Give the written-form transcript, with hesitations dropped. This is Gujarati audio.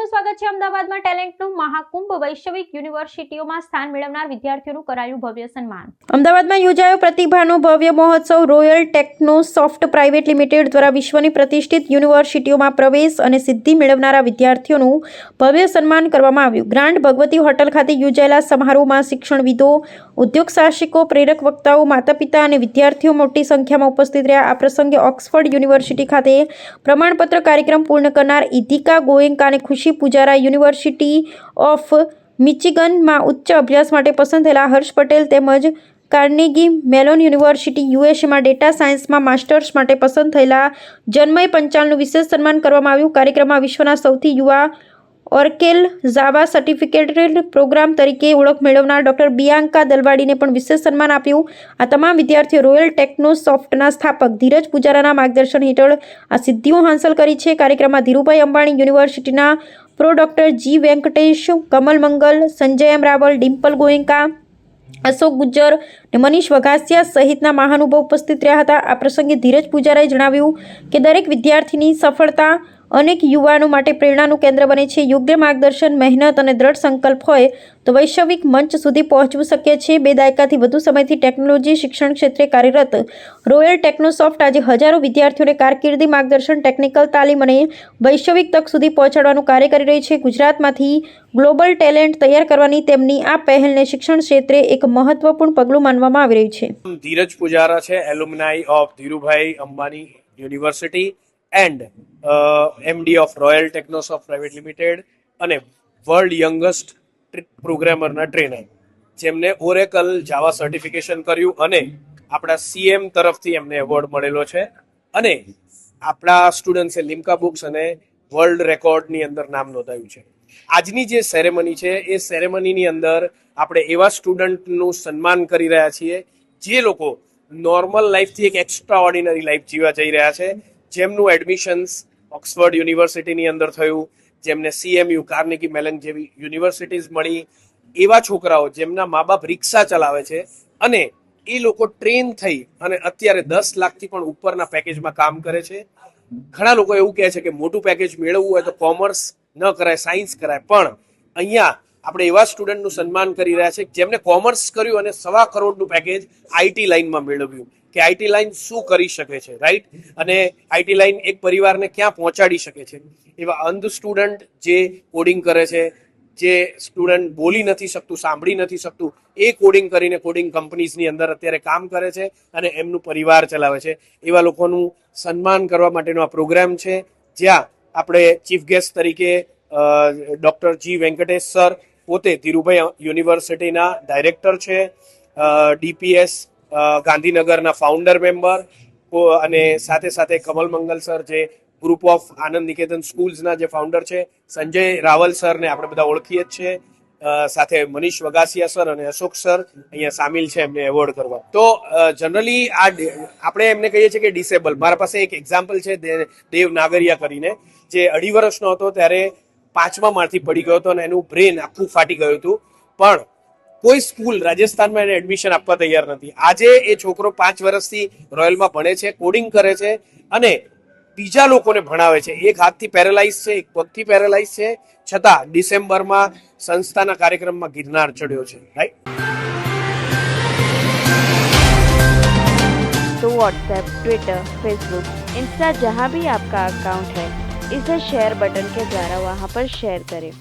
આપનું સ્વાગત છે। અમદાવાદમાં ટેલેન્ટનું મહાકુંભ વૈશ્વિક યુનિવર્સિટીઓમાં સ્થાન મેળવનાર વિદ્યાર્થીઓનું કરાયું ભવ્ય સન્માન। અમદાવાદમાં યોજાયો પ્રતિભાનો ભવ્ય મહોત્સવ। રોયલ ટેક્નોસોફ્ટ પ્રાઇવેટ લિમિટેડ દ્વારા વિશ્વની પ્રતિષ્ઠિત યુનિવર્સિટીઓમાં પ્રવેશ અને સિદ્ધિ મેળવનારા વિદ્યાર્થીઓનું ભવ્ય સન્માન કરવામાં આવ્યું। ગ્રાન્ડ ભગવતી હોટલ ખાતે યોજાયેલા સમારોહમાં શિક્ષણવિદો, ઉદ્યોગ સાહસિકો, પ્રેરક વક્તાઓ, માતા-પિતા અને વિદ્યાર્થીઓ મોટી સંખ્યામાં ઉપસ્થિત રહ્યા। આ પ્રસંગે ઓક્સફર્ડ યુનિવર્સિટી ખાતે પ્રમાણપત્ર કાર્યક્રમ પૂર્ણ કરનાર ઇધિકા ગોએન્કા અને ખુશી પુજારા, યુનિવર્સિટી ઓફ મિચિગનમાં ઉચ્ચ અભ્યાસ માટે પસંદ થયેલા હર્ષ પટેલ તેમજ કાર્નેગી મેલોન યુનિવર્સિટી યુએસએમાં ડેટા સાયન્સમાં માસ્ટર્સ માટે પસંદ થયેલા જન્મય પંચાલનું વિશેષ સન્માન કરવામાં આવ્યું। કાર્યક્રમમાં વિશ્વના સૌથી યુવા ઓરેકલ જાવા સર્ટિફિકેટેડ પ્રોગ્રામ તરીકે ઓળખ મેળવનાર ડોક્ટર બિયાંકા દલવાડીને પણ વિશેષ સન્માન આપ્યું। આ તમામ વિદ્યાર્થીઓ રોયલ ટેક્નોસોફ્ટના સ્થાપક ધીરજ પુજારાના માર્ગદર્શન હેઠળ આ સિદ્ધિઓ હાંસલ કરી છે। કાર્યક્રમમાં ધીરુભાઈ અંબાણી યુનિવર્સિટીના પ્રો ડોક્ટર જી વેંકટેશ, કમલ મંગલ, સંજય એમ રાવલ, ડિમ્પલ ગોએન્કા, અશોક ગુજ્જર અને મનીષ વઘાસિયા સહિતના મહાનુભાવ ઉપસ્થિત રહ્યા હતા। આ પ્રસંગે ધીરજ પુજારાએ જણાવ્યું કે દરેક વિદ્યાર્થીની સફળતા અનેક યુવાનો માટે પ્રેરણાનું કેન્દ્ર બને છે। યોગ્ય માર્ગદર્શન, મહેનત અને દ્રઢ સંકલ્પ હોય તો વૈશ્વિક મંચ સુધી પહોંચવું શક્ય છે। 2 દાયકાથી વધુ સમયથી ટેકનોલોજી શિક્ષણ ક્ષેત્રે કાર્યરત રોયલ ટેક્નોસોફ્ટ આજે હજારો વિદ્યાર્થીઓને કારકિર્દી માર્ગદર્શન, ટેકનિકલ તાલીમ અને વૈશ્વિક તક સુધી પહોંચાડવાનું કાર્ય કરી રહી છે। ગુજરાતમાંથી ગ્લોબલ ટેલેન્ટ તૈયાર કરવાની તેમની આ પહેલને શિક્ષણ ક્ષેત્રે એક મહત્વપૂર્ણ પગલું માનવામાં આવી રહ્યું છે। ધીરજ પુજારા છે, alumni of Dhirubhai Ambani university and MD of royal Technosoft private limited અને વર્લ્ડ યંગેસ્ટ પ્રોગ્રામરના ટ્રેનર, જેમને ઓરેકલ જાવા સર્ટિફિકેશન કર્યું અને આપણા CM તરફથી એમને એવોર્ડ મળેલો છે અને આપણા સ્ટુડન્ટ્સે લિમ્કા બુક્સ અને વર્લ્ડ રેકોર્ડની અંદર નામ નોંધાયું છે। આજની જે સેરેમની છે એ સેરેમનીની અંદર આપણે એવા સ્ટુડન્ટનું સન્માન કરી રહ્યા છીએ જે લોકો નોર્મલ લાઈફથી એક એક્સ્ટ્રા ઓર્ડિનરી લાઈફ જીવવા જઈ રહ્યા છે, જેમનું એડમિશન્સ ઓક્સફર્ડ યુનિવર્સિટીની અંદર થયું, જેમને CMU કાર્નેગી મેલન જેવી યુનિવર્સિટીઝ મળી, એવા છોકરાઓ જેમના મા બાપ રિક્ષા ચલાવે છે અને એ લોકો ટ્રેન થઈ અને અત્યારે 10 લાખથી પણ ઉપરના પેકેજમાં કામ કરે છે। ઘણા લોકો એવું કહે છે કે મોટું પેકેજ મેળવવું હોય તો કોમર્સ ન કરાય, સાયન્સ કરાય, પણ અહીંયા આપણે એવા સ્ટુડન્ટનું સન્માન કરી રહ્યા છે જેમને કોમર્સ કર્યું અને 1.25 કરોડનું પેકેજ IT લાઇનમાં મેળવ્યું કે IT લાઇન શું કરી શકે છે, રાઈટ, અને IT લાઇન એક પરિવારને ક્યાં પહોંચાડી શકે છે। એવા અંધ સ્ટુડન્ટ જે કોડિંગ કરે છે, જે સ્ટુડન્ટ બોલી નથી શકતું, સાંભળી નથી શકતું, એ કોડિંગ કરીને કોડિંગ કંપનીઝની અંદર અત્યારે કામ કરે છે અને એમનું પરિવાર ચલાવે છે। એવા લોકોનું સન્માન કરવા માટેનો આ પ્રોગ્રામ છે, જ્યાં આપણે ચીફ ગેસ્ટ તરીકે ડોક્ટર જી વેંકટેશ સર, પોતે ધીરુભાઈ યુનિવર્સિટીના ડાયરેક્ટર છે, DPS ગાંધીનગરના ફાઉન્ડર મેમ્બર, અને સાથે સાથે કમલ મંગલ સર જે ગ્રુપ ઓફ આનંદ નિકેતન સ્કૂલ્સના જે ફાઉન્ડર છે, સંજય રાવલ સરને આપણે બધા ઓળખીએ જ છે, સાથે મનીષ વઘાસિયા સર અને અશોક સર અહીંયા સામેલ છે એમને એવોર્ડ કરવા। તો જનરલી આ આપણે એમને કહીએ છીએ કે ડિસેબલ। મારા પાસે એક એક્ઝામ્પલ છે દેવ નાગરિયા કરીને, જે 2.5 વર્ષનો હતો ત્યારે 5મા માળથી પડી ગયો હતો અને એનું બ્રેન આખું ફાટી ગયું હતું, પણ કોઈ સ્કૂલ રાજસ્થાનમાં એને એડમિશન આપવા તૈયાર નથી। આજે એ છોકરો 5 વર્ષથી રોયલમાં ભણે છે, કોડિંગ કરે છે અને બીજા લોકોને ભણાવે છે। એક હાથથી પેરેલાઇઝ છે, એક પગથી પેરેલાઇઝ છે, છતાં ડિસેમ્બરમાં સંસ્થાના કાર્યક્રમમાં ગિરનાર ચડ્યો છે, રાઈટ। तो व्हाट्सएप, ट्विटर, फेसबुक, इंस्टा जहाँ भी आपका अकाउंट है, इसे शेयर बटन के द्वारा वहाँ पर शेयर करें।